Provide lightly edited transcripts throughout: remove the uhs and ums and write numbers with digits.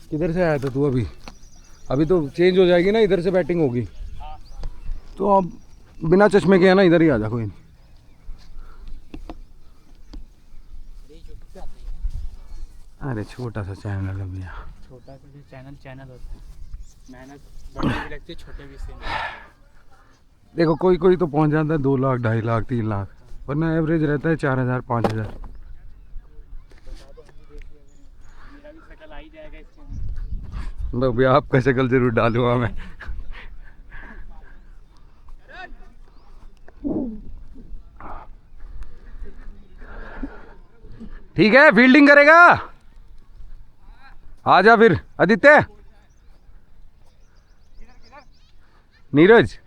किधर से आया था तू? अभी अभी तो चेंज हो जाएगी ना, इधर से बैटिंग होगी। तो अब बिना चश्मे के है ना, इधर ही आ जा, कोई नहीं। अरे छोटा सा चैनल है भैया, छोटा सा चैनल होता है, मेहनत बड़ी भी लगती है, छोटे भी से। देखो कोई कोई तो पहुंच जाता है 2 लाख 2.5 लाख 3 लाख, वरना एवरेज रहता है 4,000 5,000। मेरा भी शकल आ ही जाएगा इसके। तो भैया आपका शक्ल जरूर डालूंगा मैं। ठीक है, फील्डिंग करेगा, आजा फिर आदित्य। नीरज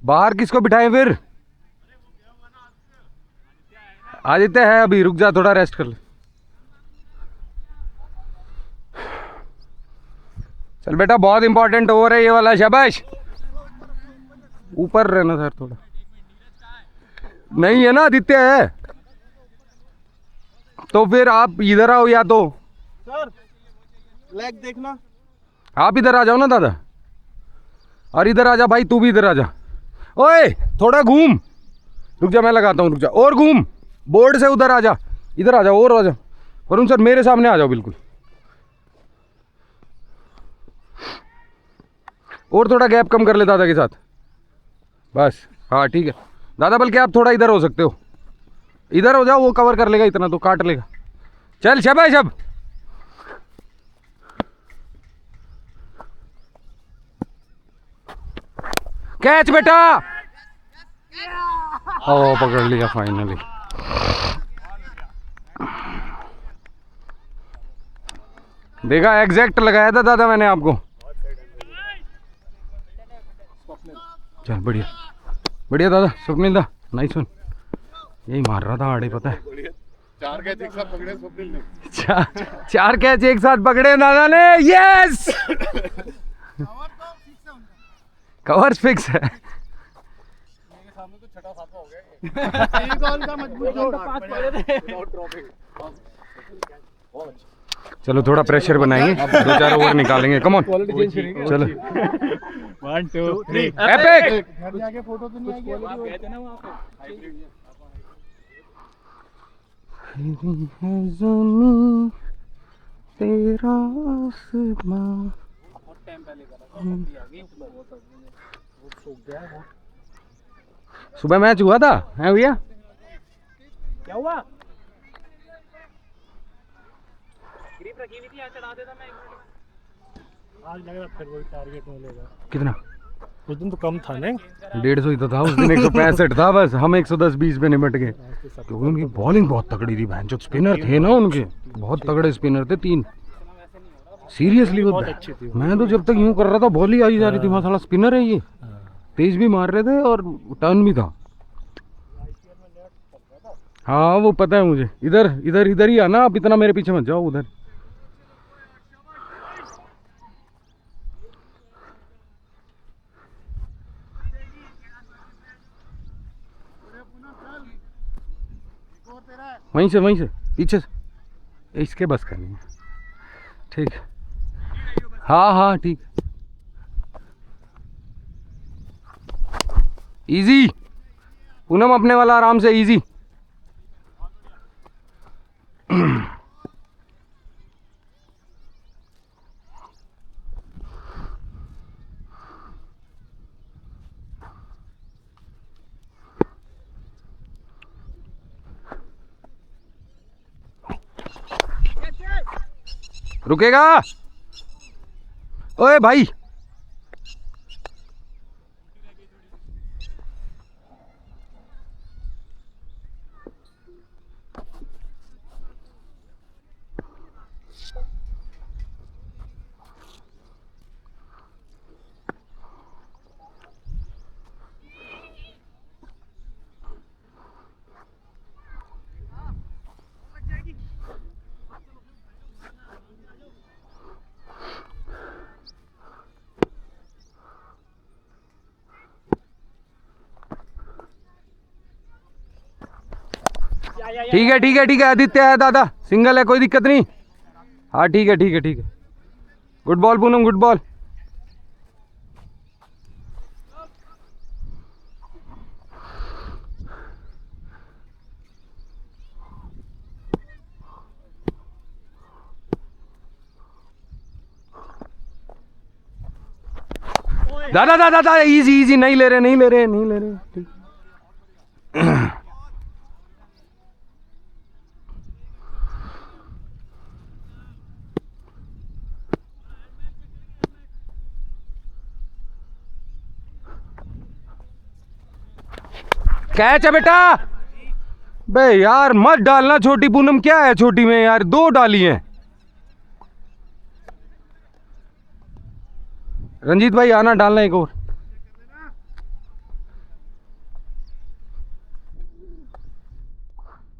बाहर किसको बिठाएं फिर? आदित्य है अभी, रुक जा थोड़ा रेस्ट कर ले। चल बेटा, बहुत इंपॉर्टेंट ओवर है ये वाला, शाबाश। ऊपर रहना सर थोड़ा। नहीं है ना, आदित्य है। तो फिर आप इधर आओ, या तो सर लेग देखना। आप इधर आ जाओ ना दादा, और इधर आ जा भाई, तू भी इधर आ जा। ओए थोड़ा घूम, रुक जा मैं लगाता हूँ, रुक जा, और घूम, बोर्ड से उधर आ जा, इधर आ जाओ, और आ जाओ वरुण सर, मेरे सामने आ जाओ बिल्कुल, और थोड़ा गैप कम कर ले दादा के साथ, बस। हाँ ठीक है दादा, बल्कि आप थोड़ा इधर हो सकते हो, इधर हो जाओ, वो कवर कर लेगा, इतना तो काट लेगा। चल शाबाश। अब कैच बेटा, ओ पकड़ लिया फाइनली। देखा, एग्जैक्ट लगाया था दादा मैंने आपको। चल बढ़िया बढ़िया दादा, स्वप्निल दा नाइस वन। यही मार रहा था आड़े, पता है। 4 कैच एक साथ पकड़े स्वप्निल ने। 4 कैच एक साथ पकड़े दादा ने, यस। कवर्स फिक्स है। मेरे सामने तो छठा सातवां हो गया। एक बॉल का मजबूत जोड़ 5 पकड़े थे। चलो थोड़ा प्रेशर बनाएंगे, 2-4 ओवर निकालेंगे, कम ऑन चलो। 1 2 3 एपिक। घर जाके फोटो तो नहीं आएगी? आप गए थे ना वहाँ पे। तेरा आसमां। बहुत टाइम पहले करा था, अभी आ गई वो सूख गया है। सुबह मैच हुआ था है भैया? क्या हुआ? ग्रिप रखी हुई थी, यहाँ चढ़ा देता मैं 1 मिनट में। आज लग रहा फिर वही टारगेट मिलेगा। कितना? उस दिन तो कम था नहीं, 150 ही तो था उस दिन, 165 था बस, हम 110-20 पे निपट गए, क्योंकि उनकी बॉलिंग बहुत तगड़ी थी बहन, जो स्पिनर थे ना उनके, बहुत तगड़े स्पिनर थे 3, सीरियसली। बहुत अच्छी थी। मैं तो जब तक यूं कर रहा था, बॉल ही आई जा रही थी, साला स्पिनर है ये, तेज भी मार रहे थे और टर्न भी था। हाँ वो पता है मुझे। इधर इधर इधर ही आना, आप इतना मेरे पीछे मत जाओ, उधर। वहीं से पीछे से, इसके बस करनी है, ठीक। हाँ हाँ ठीक, इजी पूनम, अपने वाला आराम से, इजी। रुकेगा? ओए भाई, ठीक है आदित्य है दादा, सिंगल है, कोई दिक्कत नहीं। हाँ ठीक है ठीक है ठीक है। Good ball Poonam, good ball. दादा दादा दादा इजी इजी, नहीं ले रहे नहीं ले रहे नहीं ले रहे, ठीक। कैच है बेटा। बे यार मत डालना छोटी पूनम, क्या है छोटी में यार, 2 डाली हैं। रंजीत भाई आना, डालना एक और।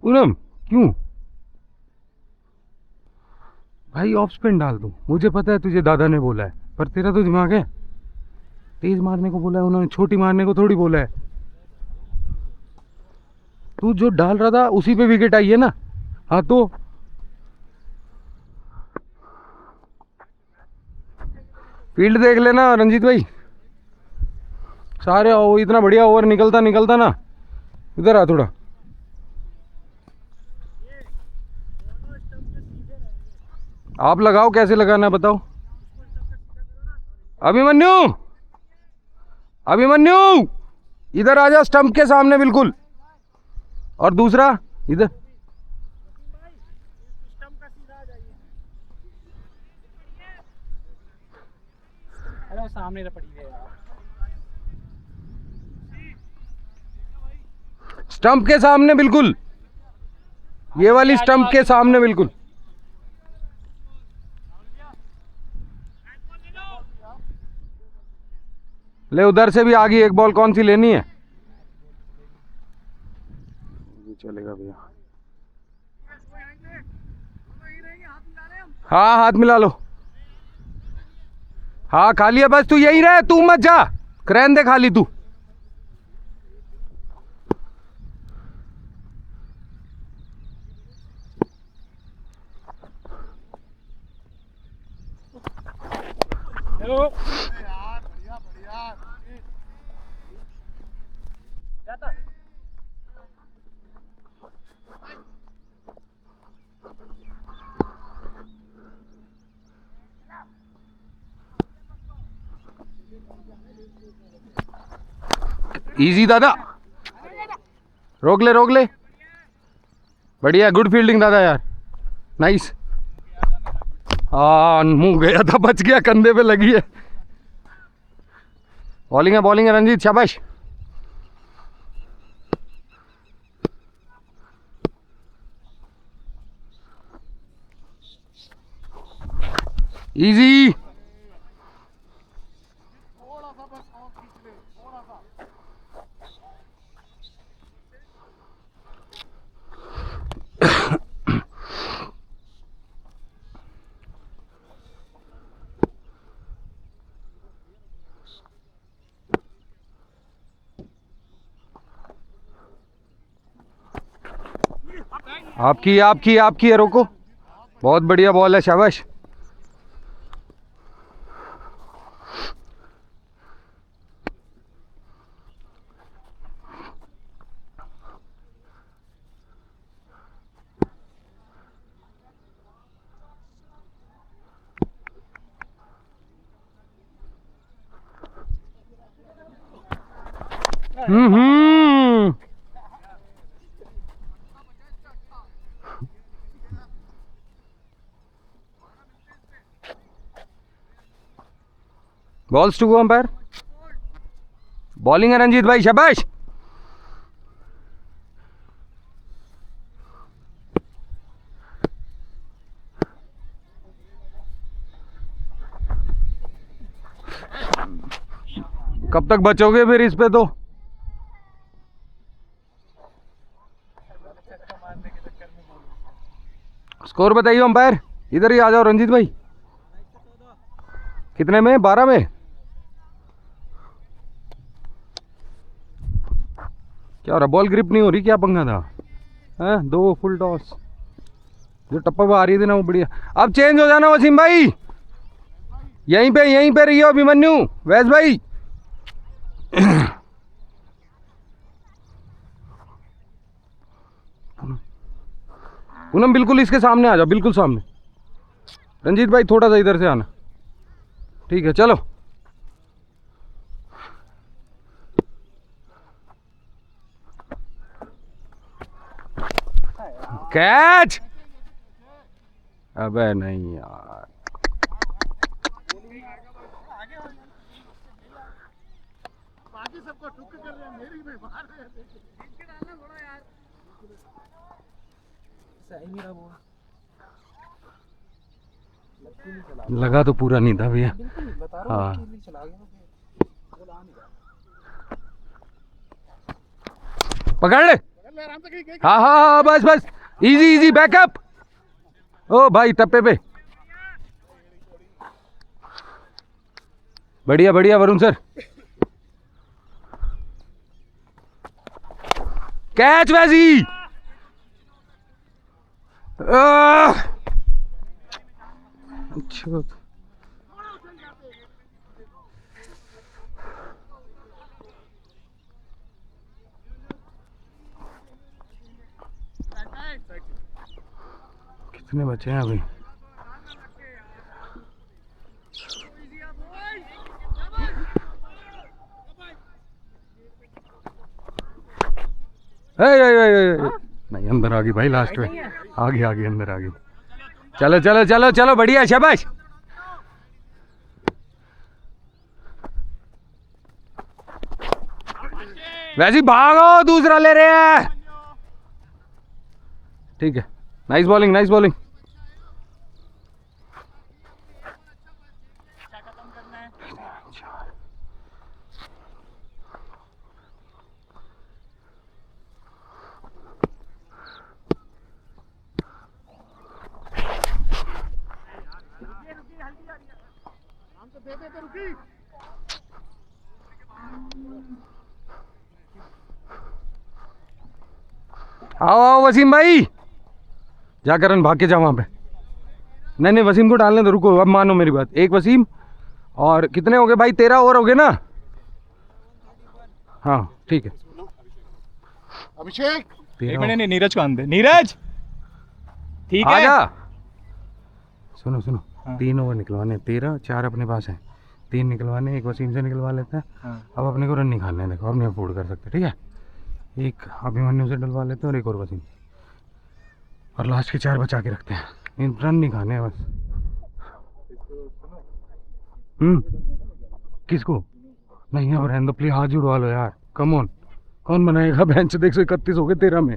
पूनम क्यों भाई ऑफ स्पिन डाल दूं, मुझे पता है तुझे दादा ने बोला है, पर तेरा तो दिमाग है, तेज मारने को बोला है उन्होंने, छोटी मारने को थोड़ी बोला है। तू जो डाल रहा था उसी पे विकेट आई है ना। हाँ तो फील्ड देख लेना रंजीत भाई, सारे इतना बढ़िया ओवर निकलता निकलता ना। इधर आ थोड़ा। आप लगाओ, कैसे लगाना है बताओ। अभिमन्यु, अभिमन्यु इधर आ जा, स्टंप के सामने बिल्कुल। और दूसरा इधर। अरे सामने तो पड़ी है। स्टंप के सामने बिल्कुल, ये वाली स्टंप के सामने बिल्कुल। ले उधर से भी आ गई एक बॉल, कौन सी लेनी है? चलेगा भैया। हाँ हाथ मिला लो। हाँ खाली है बस, तू यही रहे, तू मत जा, क्रैन दे खाली तू। हेलो इजी दादा, रोक ले रोक ले, बढ़िया, गुड फील्डिंग दादा यार, नाइस। हाँ मुंह गया था, बच गया, कंधे पे लगी है। बॉलिंग है रंजीत, शाबाश। इजी। आपकी है, रोको, बहुत बढ़िया बॉल है, शाबाश। Balls to go umpire. Bowling है रंजीत भाई, शाबाश। कब तक बचोगे फिर इस पे? तो स्कोर बताइए अंपायर, इधर ही आ जाओ रंजीत भाई। कितने में? 12 में? क्या हो रहा, बॉल ग्रिप नहीं हो रही, क्या पंगा था? हैं 2 फुल टॉस, जो टप्पा पे आ रही थी ना वो बढ़िया। अब चेंज हो जाना वसीम भाई, यहीं पे रहिए अभिमन्यु, वैस भाई। पूनम बिल्कुल इसके सामने आ जाओ, बिल्कुल सामने। रंजीत भाई थोड़ा सा इधर से आना, ठीक है चलो। कैच, अबे नहीं यार, बाकी सबको टुक कर रहे हैं, मेरी में मार रहे हैं। इनके डालना थोड़ा यार सही नहीं रहा वो। लगा तो पूरा नहीं था भैया। हाँ पकड़ ले। हाँ हाँ हाँ बस बस, इजी इजी बैकअप। ओ भाई टप्पे पे, बढ़िया बढ़िया वरुण सर। कैच वैसी। अच्छा कितने बचे हैं अभी? नहीं अंदर आ गई भाई, लास्ट में आ गई अंदर आ गई। चलो चलो चलो चलो बढ़िया, शाबाश। वैसे भागो, दूसरा ले रहे हैं। ठीक है, नाइस बॉलिंग नाइस बॉलिंग। आओ आओ वसीम भाई, जा करन भाग के जा वहाँ पे। नहीं नहीं वसीम को डालने दो, रुको अब मानो मेरी बात। एक वसीम और कितने हो गए भाई? 13 और हो गए ना? हाँ ठीक है। अभिषेक एक मिनट, नीरज को आने दे। नीरज ठीक है, आजा। सुनो सुनो, 3 ओवर निकलवाने, 13 4 अपने पास है, 3 निकलवाने, एक वसीम से निकलवा लेते हैं। अब अपने को रन नहीं खाने हैं, देखो अब नहीं अफोर्ड कर सकते, ठीक है। एक अभिमन्यु से डलवा लेते हैं और एक और वसीम, और लास्ट के 4 बचा के रखते हैं। इन रन नहीं खाने हैं बस। किसको? नहीं अब रहने दो प्लीज, हाथ जुड़वा लो यार, कम ऑन। कौन बनाएगा बेंच? देख 131 हो गए 13 में।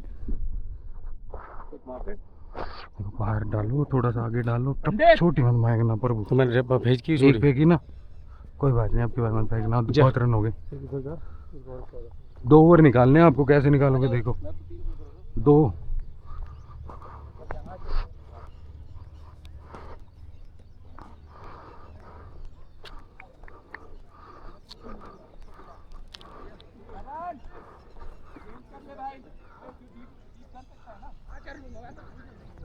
बाहर डालो, थोड़ा सा आगे डालो, टप छोटी मत मांगना प्रभु। तो मैंने भेज की एक फेंकी ना, कोई बात नहीं, आपकी बात मत फेंकना। बहुत रन हो गए, 2 ओवर निकालने हैं आपको। कैसे निकालोगे देखो, 2।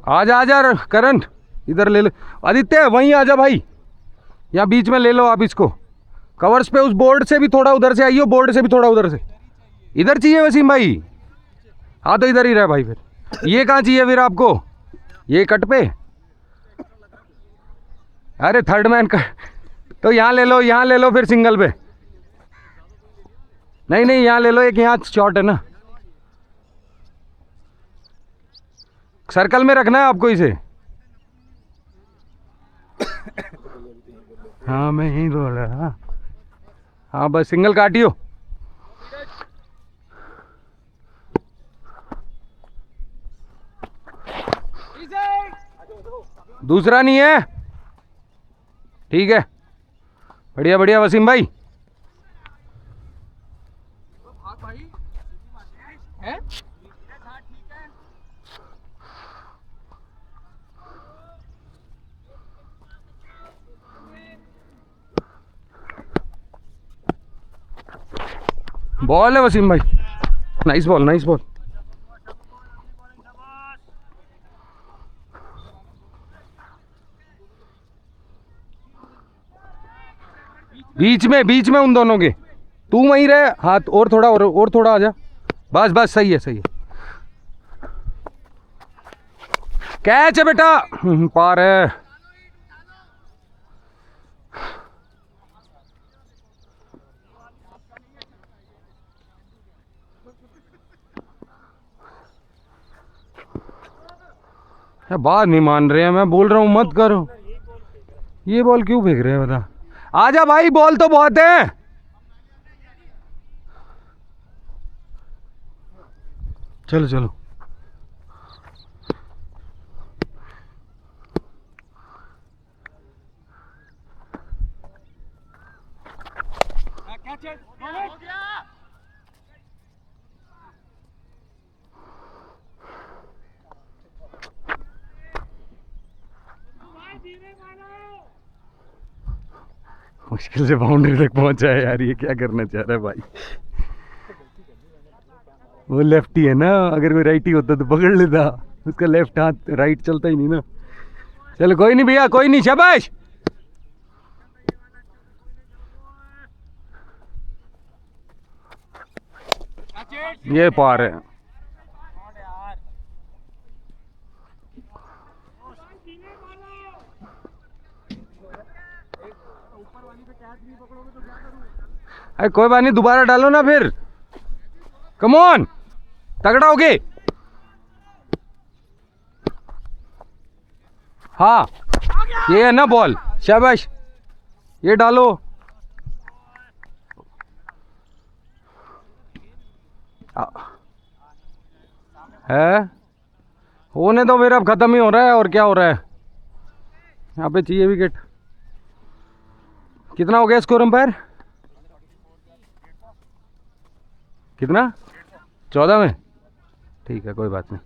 आजा आजा करण, इधर ले लो। आदित्य वहीं आजा भाई, यहाँ बीच में ले लो आप इसको। कवर्स पे उस बोर्ड से भी थोड़ा उधर से आइयो, बोर्ड से भी थोड़ा उधर से। इधर चाहिए वसीम भाई? हाँ तो इधर ही रहे भाई फिर। ये कहाँ चाहिए फिर आपको? ये कट पे? अरे थर्ड मैन का तो यहाँ ले लो, यहाँ ले लो फिर सिंगल पे। नहीं नहीं यहाँ ले लो, एक यहाँ शॉट है ना, सर्कल में रखना है आपको इसे। हाँ मैं यहीं बोल रहा। हाँ बस सिंगल काटियो। दूसरा नहीं है, ठीक है। बढ़िया बढ़िया वसीम भाई। बॉल है वसीम भाई, नाइस बॉल नाइस बॉल। बीच में उन दोनों के। तू वहीं रहे, हाथ और थोड़ा और थोड़ा आ जा। बस बस सही है सही है। कैच है बेटा। पार है। यार बात नहीं मान रहे हैं, मैं बोल रहा हूँ मत करो। ये बॉल क्यों फेंक रहे हैं बता। आजा भाई, बॉल तो बहुत है। चलो चलो। मुश्किल से बाउंड्री तक पहुंचा है यार, ये क्या करना चाह रहा है भाई। वो लेफ्टी है ना, अगर कोई राइटी होता तो पकड़ लेता। उसका लेफ्ट हाथ, राइट चलता ही नहीं ना। चलो कोई नहीं भैया, कोई नहीं, शाबाश। ये पार है। अरे कोई बात नहीं, दोबारा डालो ना फिर। कम ऑन, तगड़ा हो गए। हाँ ये है ना बॉल, शाबाश। ये डालो। है होने दो फिर, अब खत्म ही हो रहा है और क्या हो रहा है। यहाँ पे चाहिए विकेट। कितना हो गया स्कोर अंपायर? कितना? 14 में? ठीक है कोई बात नहीं।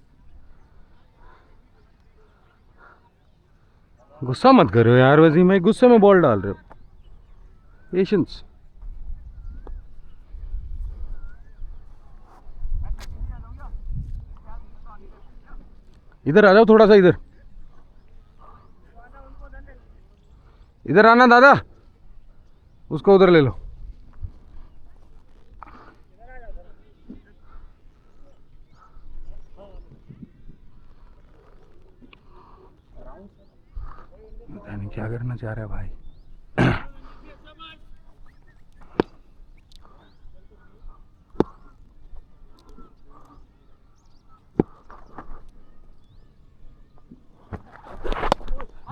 गुस्सा मत करो यार वसीम भाई, गुस्से में बॉल डाल रहे हो। पेशेंस। इधर आ जाओ थोड़ा सा, इधर इधर आना दादा, उसको उधर ले लो। पता नहीं क्या करना चाह रहा है भाई।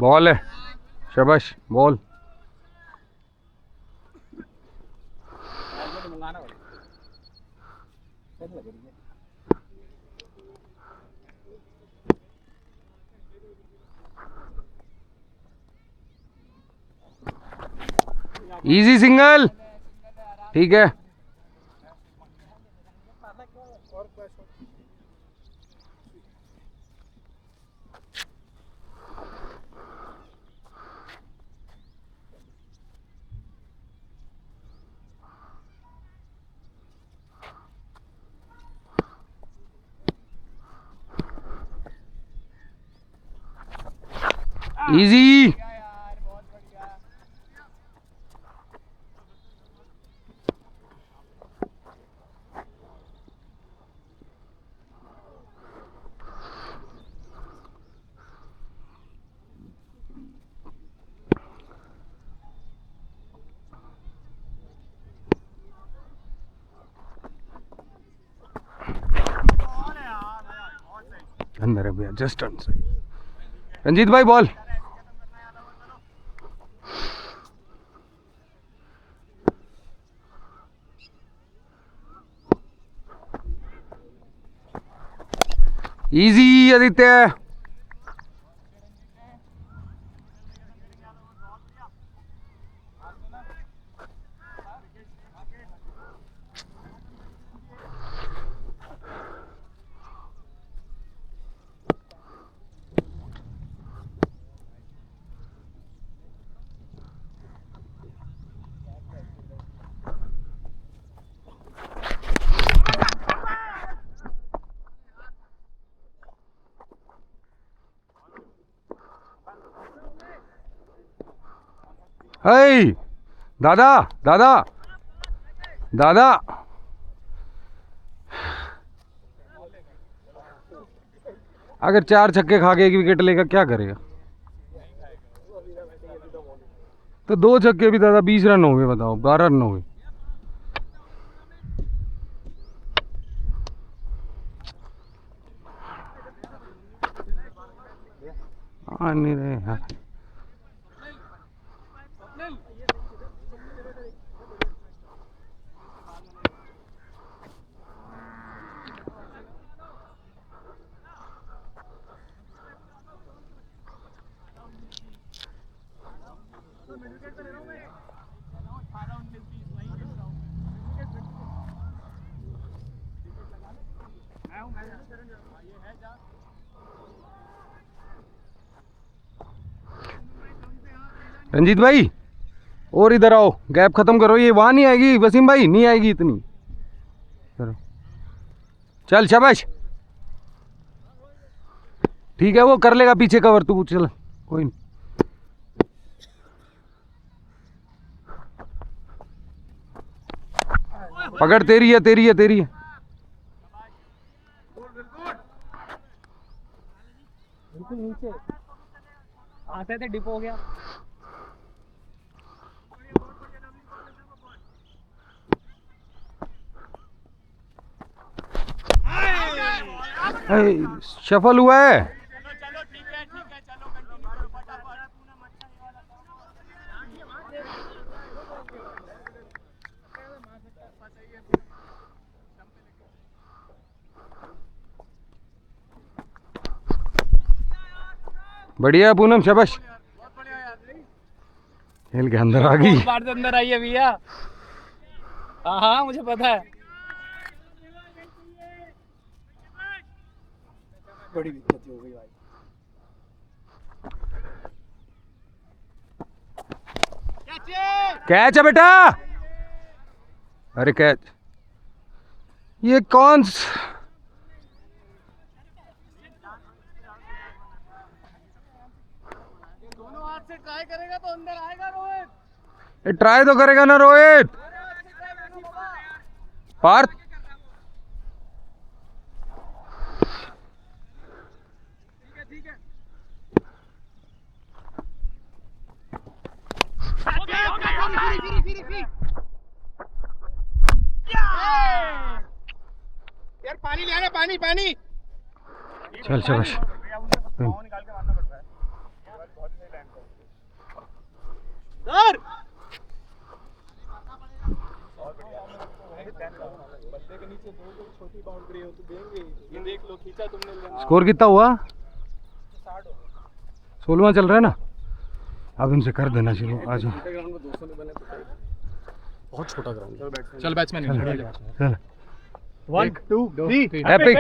बॉल है, शाबाश बॉल। इजी सिंगल, ठीक है। इजी। अंदर है भैया, जस्ट ऑन सही। रंजीत भाई बॉल। इजी आदित्य। हाय दादा दादा दादा अगर 4 छक्के खा के 1 विकेट लेगा क्या करेगा? तो 2 छक्के भी दादा 20 रन हो गए, बताओ 12 रन हो गए। आ नहीं रहे यार। रंजीत भाई और इधर आओ, गैप खत्म करो। ये वहां नहीं आएगी वसीम भाई, नहीं आएगी इतनी। चलो चल शाबाश, ठीक है वो कर लेगा पीछे कवर, तू चल कोई नहीं। पकड़, तेरी है तेरी है तेरी है। बिल्कुल नीचे आते थे, डिप हो गया। सफल हुआ है। चलो ठीक है चलो कंटिन्यू करो फटाफट। बढ़िया पूनम, शाबाश। खेल के अंदर आ गई। बार से अंदर आई है भैया। हाँ हाँ मुझे पता है। बड़ी दिक्कत हो गई भाई। कैच है बेटा। अरे कैच, ये कौन दोनों हाथ से ट्राई करेगा तो अंदर आएगा रोहित। ये ट्राई तो करेगा ना रोहित। पार्थ यार पानी ले आना, पानी पानी। चल शाबाश। सर ये देख लो, खींचा तुमने। स्कोर कितना हुआ? 16वां चल रहा है ना। अब इनसे कर देना शुरू। आ जाओ। बहुत छोटा ग्राउंड। चल बैट्समैन चल 1 2 3 एपिक।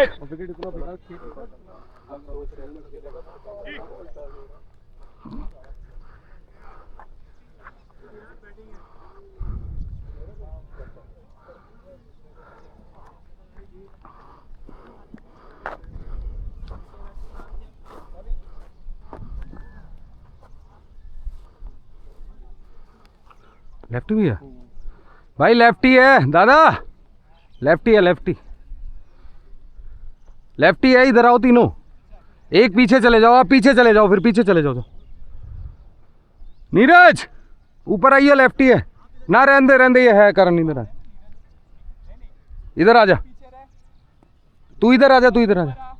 लेफ्टी भी है भाई, लेफ्टी है दादा, लेफ्टी है लेफ्टी, लेफ्टी है। इधर आओ तीनों, एक पीछे चले जाओ, आप पीछे चले जाओ, फिर पीछे चले जाओ। नीरज ऊपर आइए, लेफ्टी है ना। रहने रहने ये है करण, इधर आ, इधर आ जा, तू इधर आ जा, तू इधर आ जा।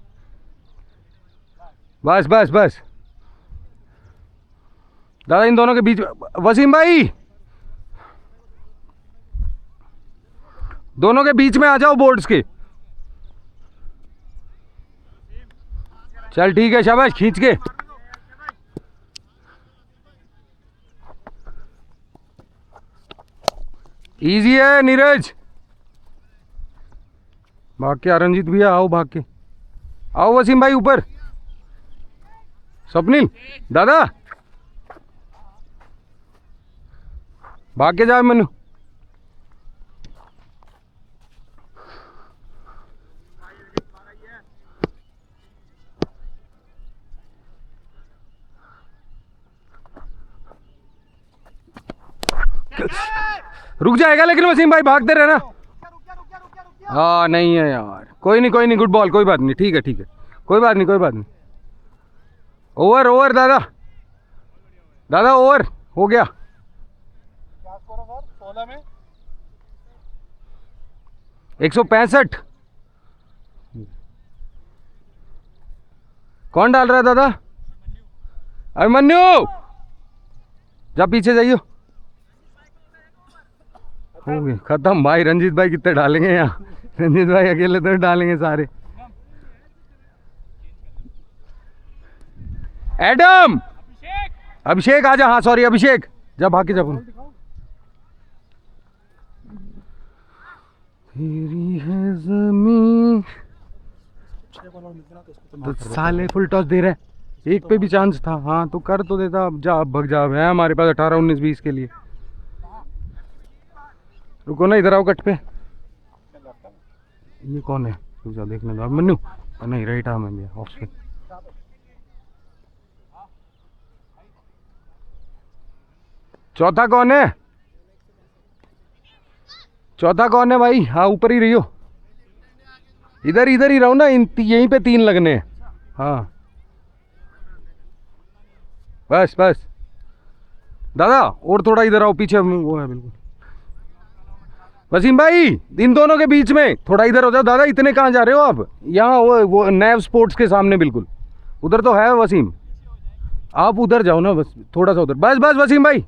बस बस बस दादा, इन दोनों के बीच वसीम भाई, दोनों के बीच में आ जाओ बोर्ड्स के। चल ठीक है, शाबाश, खींच के। इजी है नीरज। भाग के रंजीत भैया आओ, भाग के आओ। वसीम भाई ऊपर, स्वप्निल दादा भाग के जाओ। मनु रुक जाएगा लेकिन वसीम भाई, भागते रहना। हाँ नहीं है यार, कोई नहीं गुड बॉल, कोई बात नहीं, ठीक है कोई बात नहीं। ओवर दादा ओवर हो गया। क्या स्कोर है सर 16 में? 165। कौन डाल रहा है दादा? अभिमन्यु जा पीछे जाइयो। हो गए खत्म भाई। रंजीत भाई कितने डालेंगे यहाँ? रंजीत भाई अकेले तो डालेंगे सारे। एडम अभिषेक आजा। हाँ सॉरी अभिषेक, जा भाग के जा। तेरी है जमीन तो साले फुल टॉस दे रहे हैं, एक पे भी चांस था। हाँ तो कर तो देता। अब जा, अब भग जा। है हमारे पास 18 19 20 के लिए। रुको ना, इधर आओ कट पे। ये कौन है? रुक जा देखने दो। मन्नू नहीं, राइट आर्म है भैया, ऑफ स्पिन। चौथा कौन है? चौथा कौन है भाई? हाँ ऊपर ही रहियो, इधर ही रहो ना। यहीं पे 3 लगने हैं। हाँ बस दादा और थोड़ा इधर आओ पीछे, वो है बिल्कुल। वसीम भाई इन दोनों के बीच में थोड़ा इधर हो जाओ। दादा इतने कहाँ जा रहे हो आप? यहाँ वो नैव स्पोर्ट्स के सामने बिल्कुल उधर तो है वसीम, आप उधर जाओ ना, बस थोड़ा सा उधर। बस वसीम भाई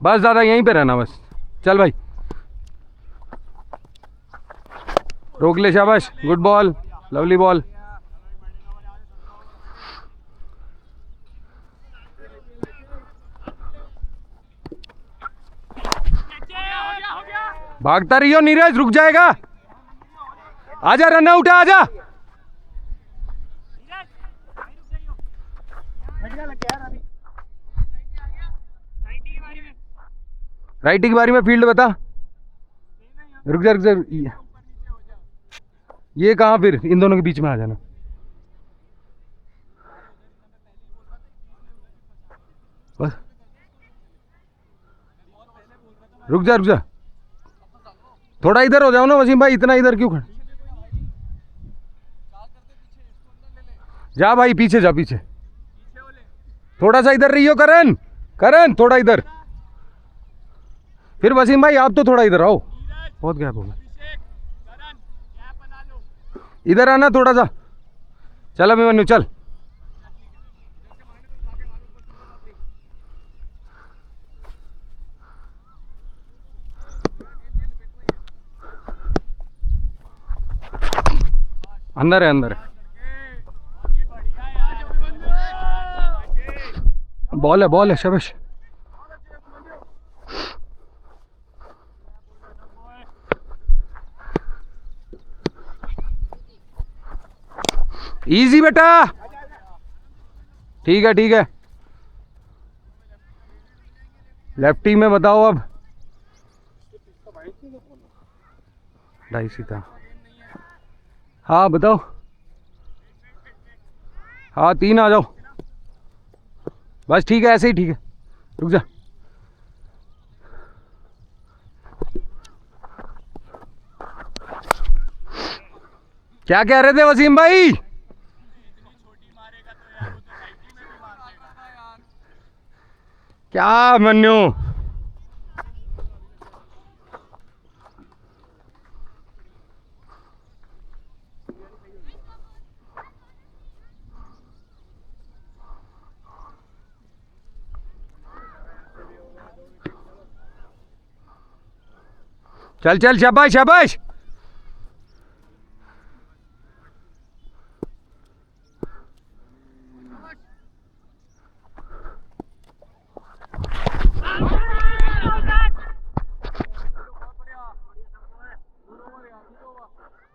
बस दादा यहीं पे रहना बस। चल भाई रोक ले, शाबाश, गुड बॉल, लवली बॉल। भागता रहियो नीरज, रुक जाएगा। आजा रन आउट, आजा। राइटी की बारी में फील्ड बता। रुक जा। ये कहाँ? फिर इन दोनों के बीच में आ जाना। बस रुक जा। थोड़ा इधर हो जाओ ना वसीम भाई, इतना इधर क्यों खड़े? जा भाई पीछे जा, पीछे थोड़ा सा इधर रहियो। करण थोड़ा इधर। फिर वसीम भाई आप तो थोड़ा इधर आओ, बहुत गैप हो गया। इधर आना थोड़ा सा। चल अभिमन्यु चल। अंदर है। बॉल है शाबाश। इजी बेटा, ठीक है। लेफ्टी में बताओ अब। 2.5 था। हाँ बताओ। हाँ 3 आ जाओ बस, ठीक है ऐसे ही ठीक है। रुक जा। क्या कह रहे थे वसीम भाई? क्या मन्नू? चल शाबाश।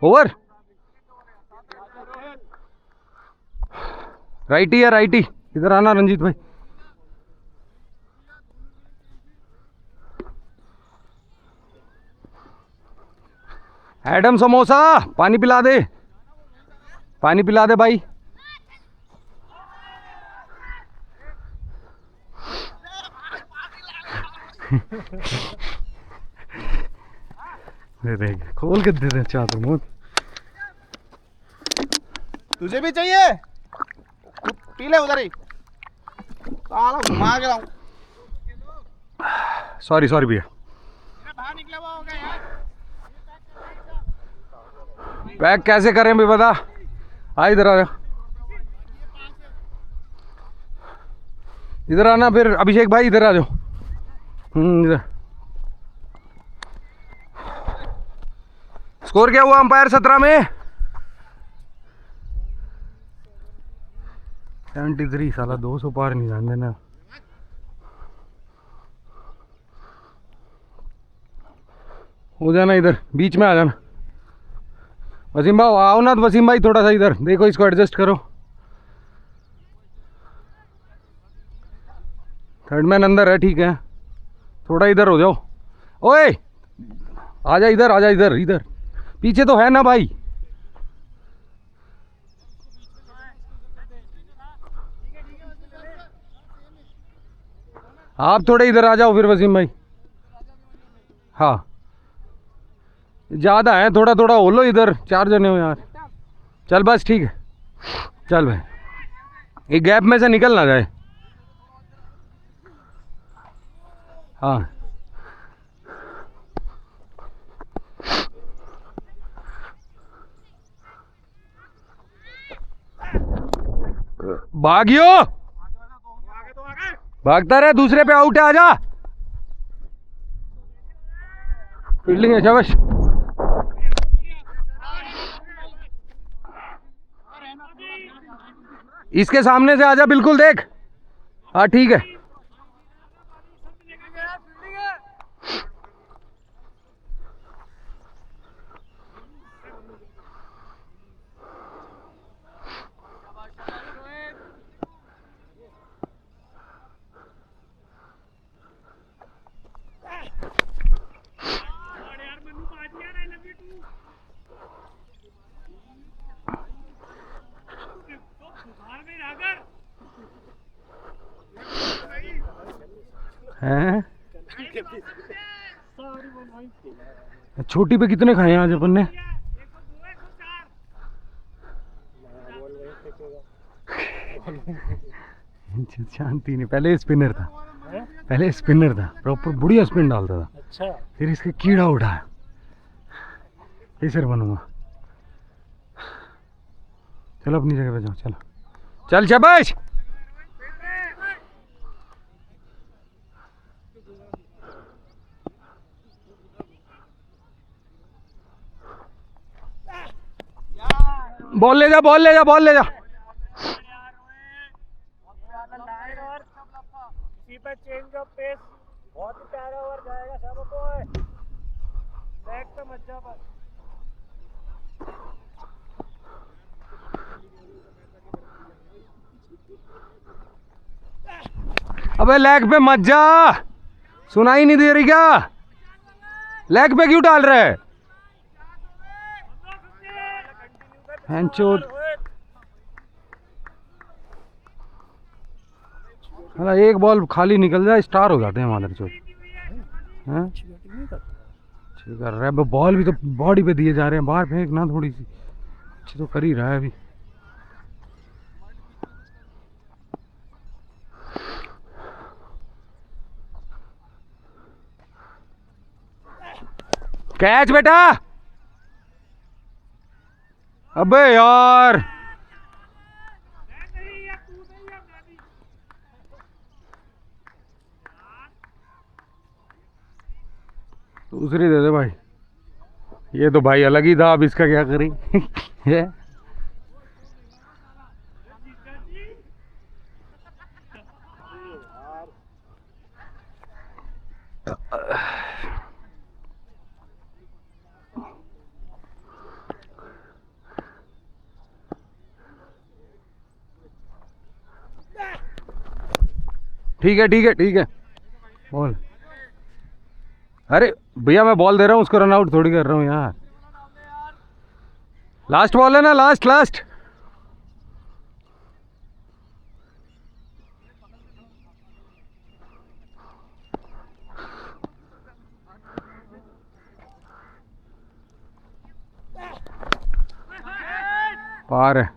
ओवर। राइटी। इधर आना रंजीत भाई। एडम समोसा पानी पिला दे भाई। दे देख खोल के दे दे चादर मुंह। तुझे भी चाहिए? पी ले उधर ही, साला घुमा के लाऊं। सॉरी सॉरी भैया। बाहर निकला हुआ होगा यार। पैक कैसे करें भी बता। आ इधर आ, इधर आना फिर अभिषेक भाई, इधर आ जाओ। इधर स्कोर क्या हुआ अंपायर 17 में? 73। साला 200 पार नहीं जान देना। हो जाना इधर बीच में आ जाना। वसीम भाई आओ ना, तो वसीम भाई थोड़ा सा इधर देखो, इसको एडजस्ट करो। थर्ड मैन अंदर है, ठीक है, थोड़ा इधर हो जाओ। ओए आजा इधर, आजा इधर, इधर पीछे तो है ना भाई। आप थोड़े इधर आ जाओ फिर वसीम भाई। हाँ ज़्यादा है, थोड़ा थोड़ा हो लो इधर, 4 जने हो यार। चल बस ठीक है, चल भाई, एक गैप में से निकल ना जाए। हाँ भागियो, भागता रहे, दूसरे पे आउट है, आजा। फील्डिंग है, शाबाश। इसके सामने से आजा, बिल्कुल देख। हाँ ठीक है। हैं छोटी पे कितने खाए आज अपन ने? शांति नहीं, पहले स्पिनर था, पहले स्पिनर था, प्रॉपर बढ़िया स्पिन डालता था। अच्छा फिर इसके कीड़ा उठा, पेसर बनूंगा। चलो अपनी जगह पे जाओ, चलो चल शाबाश। बॉल ले जा, बॉल ले जा, बॉल ले जा। चेंज ऑफ पेस, बहुत ही प्यारा ओवर जाएगा सब को। बैक पे मत जा बस। अबे लेग पे मत जा, सुनाई नहीं दे रही क्या? लेग पे क्यों डाल रहा है? हैंचोट। अरे एक बॉल खाली निकल जाए, स्टार हो जाते हैं हमारे चोट। हैं ठीक कर रहा है, बॉल भी तो बॉडी पे दिए जा रहे हैं, बाहर फेंकना थोड़ी सी। अच्छी तो कर ही रहा है अभी। कैच बेटा। अबे यार दूसरी दे दे भाई। ये तो भाई अलग ही था, अब इसका क्या करें? है ठीक है, ठीक है, ठीक है। बॉल, अरे भैया मैं बॉल दे रहा हूँ उसको, रन आउट थोड़ी कर रहा हूँ यार। लास्ट बॉल है ना, लास्ट लास्ट। पार है।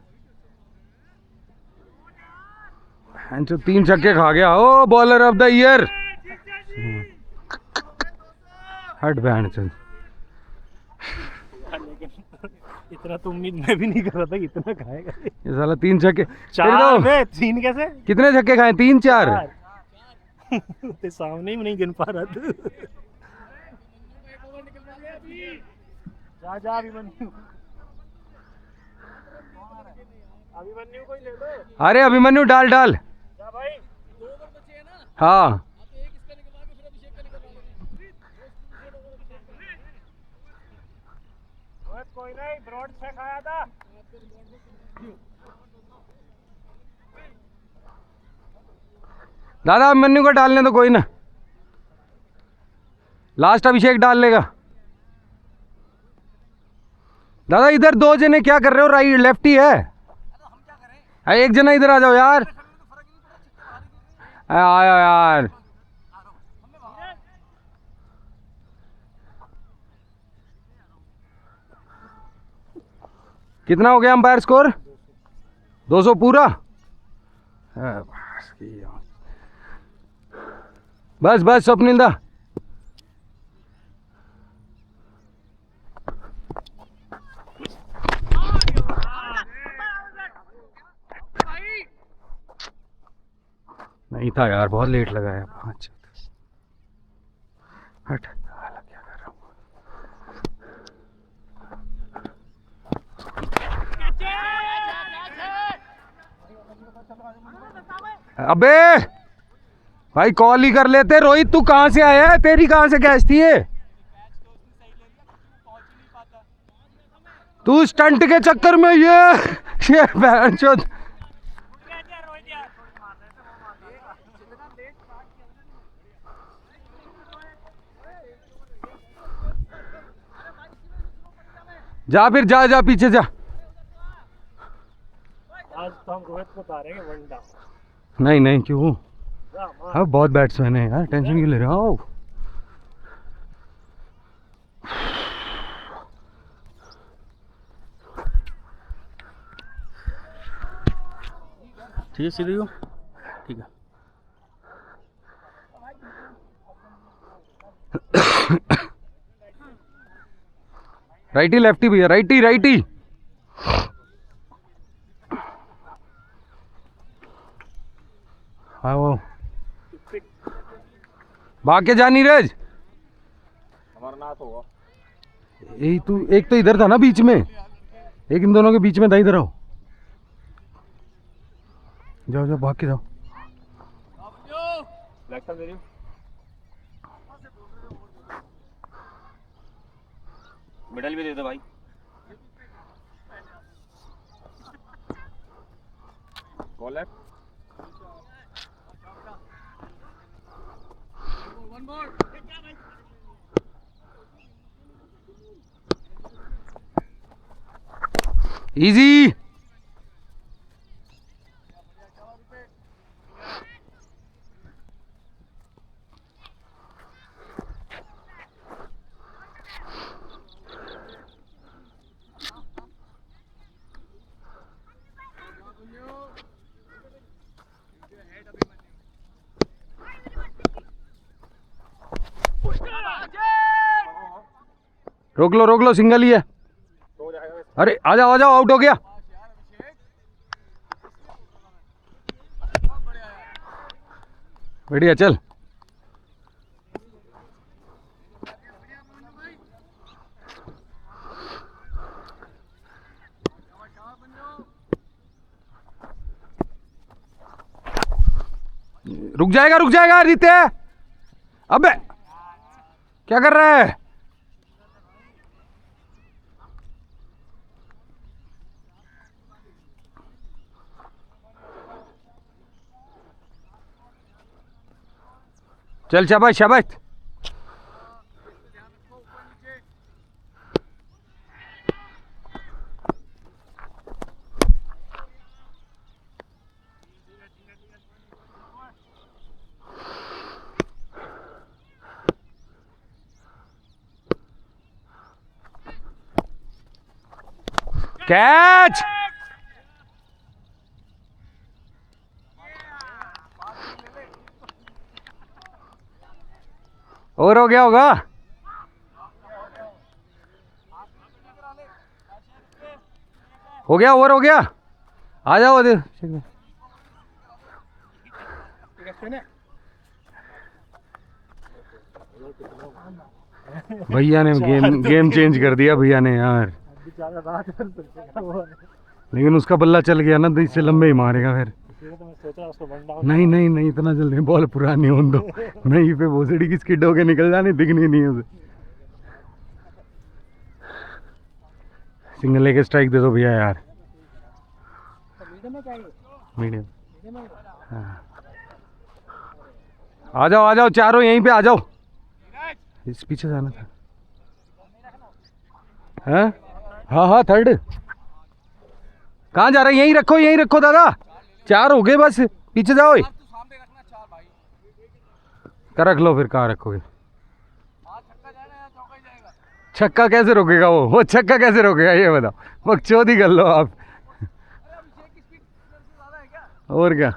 जो 3 छक्के खा गया। ओ बॉलर ऑफ द ईयर। हट बैंड चल। लेकिन इतना तो उम्मीद मैं भी नहीं कर रहा था कि इतना खाएगा। ये साला 3 छक्के। 4 में 3 कैसे? कितने छक्के खाए? 3 4। ते सामने ही नहीं गिन पा रहा था। जा जा अभिमन्यु। अभिमन्यु को ही ले लो। अरे अभिमन्यु डाल डाल। जा भाई। हाँ कोई नहीं, ब्रॉड से खाया था। दादा अभिमन्यु को डालने तो कोई ना, लास्ट अभिषेक डाल लेगा। दादा इधर 2 जने क्या कर रहे हो? राइट लेफ्ट ही है। एक जना इधर आ जाओ यार। आया यार। कितना हो गया अंपायर स्कोर? 200 पूरा। बस बस स्वप्निंदा। नहीं था यार, बहुत लेट लगाया। 5 हट। क्या कर रहा हूँ? अबे भाई कॉल ही कर लेते। रोहित तू कहां से आया है? तेरी कहां से कैच थी ये? तू स्टंट के चक्कर में ये बहनचोद। जा फिर जा जा पीछे जा। आज तो हम रोहित को उतारेंगे वनडा। नहीं नहीं क्यों? जा मार। हाँ बहुत बैट्समैन है यार, टेंशन क्यों ले रहे हो? ठीक है सीधे हो। ठीक है राइटी लेफ्टी भैया, राइटी राइटी। हाँ वो भाग के जा नीरज। अमरनाथ होगा। यही तू एक तो इधर था ना बीच में, एक इन दोनों के बीच में था। इधर आओ, जाओ जाओ भाग के जाओ। मेडल भी दे दो भाई। Ball left. इजी। रोक लो सिंगल ही है। अरे आ जाओ आउट हो गया। बढ़िया चल। रुक जाएगा आदित्य। अबे क्या कर रहा है? चल शाबाश शाबाश। कैच। और हो गया होगा। हो गया, और हो गया। आ जाओ भैया ने गेम चेंज कर दिया भैया ने यार। बेचारा रात भर सोचेगा वो है। लेकिन उसका बल्ला चल गया ना, तो इससे लंबे ही मारेगा फिर। इसलिए तो मैं सोच रहा उसको वन डाउन। नहीं नहीं नहीं, इतना जल्दी बॉल पुरानी होने दो। नहीं पे भोसड़ी की स्किड होके निकल जाने, दिखनी नहीं है उसे। सिंगल लेके स्ट्राइक दे दो भैया यार। मीडियम। हाँ। आ जाओ चारों यहीं पे आ जाओ। इस पीछे जाना था। हाँ हाँ थर्ड। कहाँ जा रहे? यहीं रखो दादा। 4 हो गए बस, पीछे जाओ। कर रख लो फिर, कहाँ रखोगे? छक्का कैसे रोकेगा वो छक्का कैसे रोकेगा ये बताओ। बकचोदी कर लो आप। और क्या,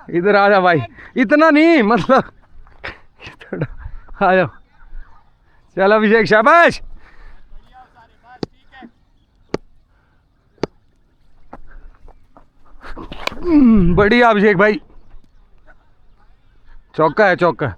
इधर आ जा भाई। इतना नहीं मतलब थोड़ा आ जाओ। चल अभिषेक शाबाश। बढ़िया अभिषेक भाई। चौका है, चौका।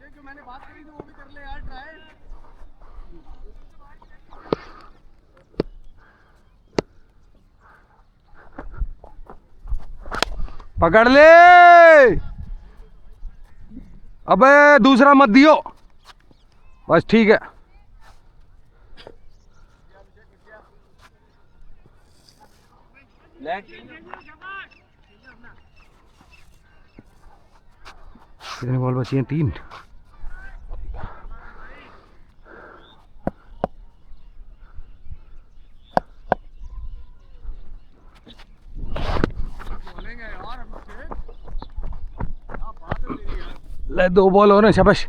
जो मैंने बात करी थी वो भी कर ले यार ट्राई। पकड़ ले। अबे दूसरा मत दियो, बस ठीक है। कितने बॉल बची हैं? 3। ले 2 बॉल और हैं, शाबाश।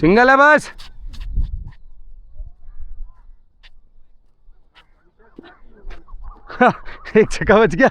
सिंगल है बस। एक छक्का बच गया।